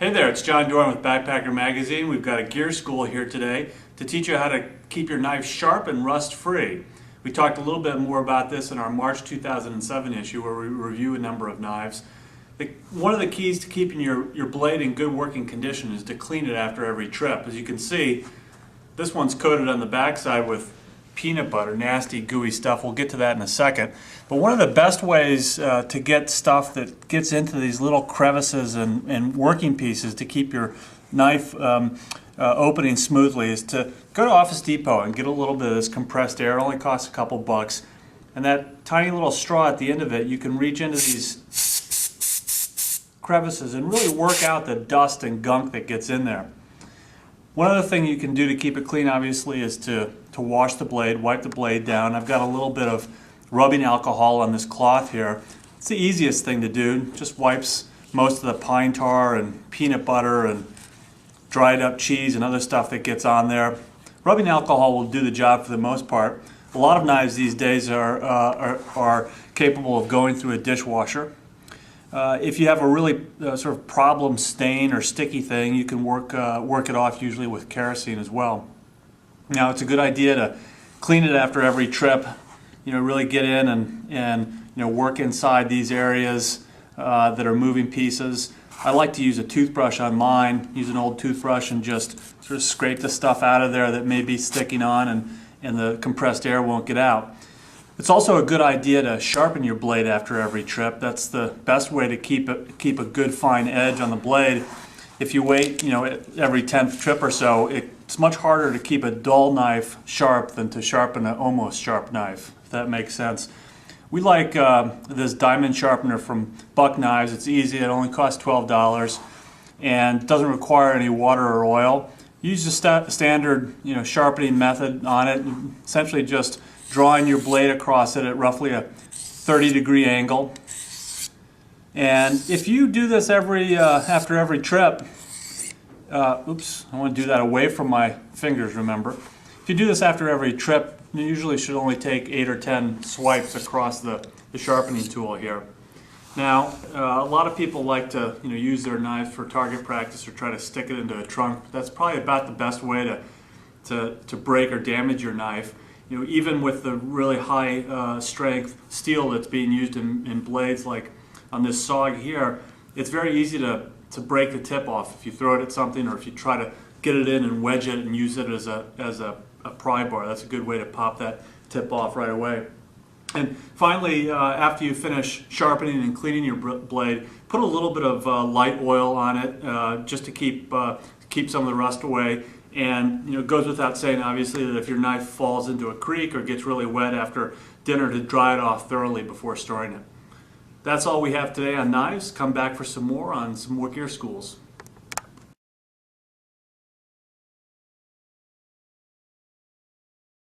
Hey there, it's John Doran with Backpacker Magazine. We've got a gear school here today to teach you how to keep your knife sharp and rust-free. We talked a little bit more about this in our March 2007 issue where we review a number of knives. One of the keys to keeping your blade in good working condition is to clean it after every trip. As you can see, this one's coated on the backside with peanut butter, nasty gooey stuff. We'll get to that in a second. But one of the best ways to get stuff that gets into these little crevices and working pieces to keep your knife opening smoothly is to go to Office Depot and get a little bit of this compressed air. It only costs a couple bucks. And that tiny little straw at the end of it, you can reach into these crevices and really work out the dust and gunk that gets in there. One other thing you can do to keep it clean, obviously, is to wash the blade, wipe the blade down. I've got a little bit of rubbing alcohol on this cloth here. It's the easiest thing to do. Just wipes most of the pine tar and peanut butter and dried up cheese and other stuff that gets on there. Rubbing alcohol will do the job for the most part. A lot of knives these days are capable of going through a dishwasher. If you have a really sort of problem stain or sticky thing, you can work it off usually with kerosene as well. Now, it's a good idea to clean it after every trip. Really get in and work inside these areas that are moving pieces. I like to use a toothbrush on mine. Use an old toothbrush and just sort of scrape the stuff out of there that may be sticking on, and the compressed air won't get out. It's also a good idea to sharpen your blade after every trip. That's the best way to keep a good fine edge on the blade. If you wait, every 10th trip or so, it's much harder to keep a dull knife sharp than to sharpen an almost sharp knife, if that makes sense. We like this diamond sharpener from Buck Knives. It's easy. It only costs $12 and doesn't require any water or oil. Use the standard sharpening method on it. Essentially just drawing your blade across it at roughly a 30-degree angle. And if you do this after every trip, oops, I want to do that away from my fingers, remember. If you do this after every trip, you usually should only take 8 or 10 swipes across the sharpening tool here. Now, a lot of people like to use their knives for target practice or try to stick it into a trunk. That's probably about the best way to break or damage your knife. Even with the really high strength steel that's being used in blades like on this SOG here, it's very easy to break the tip off if you throw it at something or if you try to get it in and wedge it and use it as a pry bar. That's a good way to pop that tip off right away. And finally, after you finish sharpening and cleaning your blade, put a little bit of light oil on it just to keep some of the rust away. And it goes without saying, obviously, that if your knife falls into a creek or gets really wet after dinner, to dry it off thoroughly before storing it. That's all we have today on knives. Come back for some more on some more gear schools.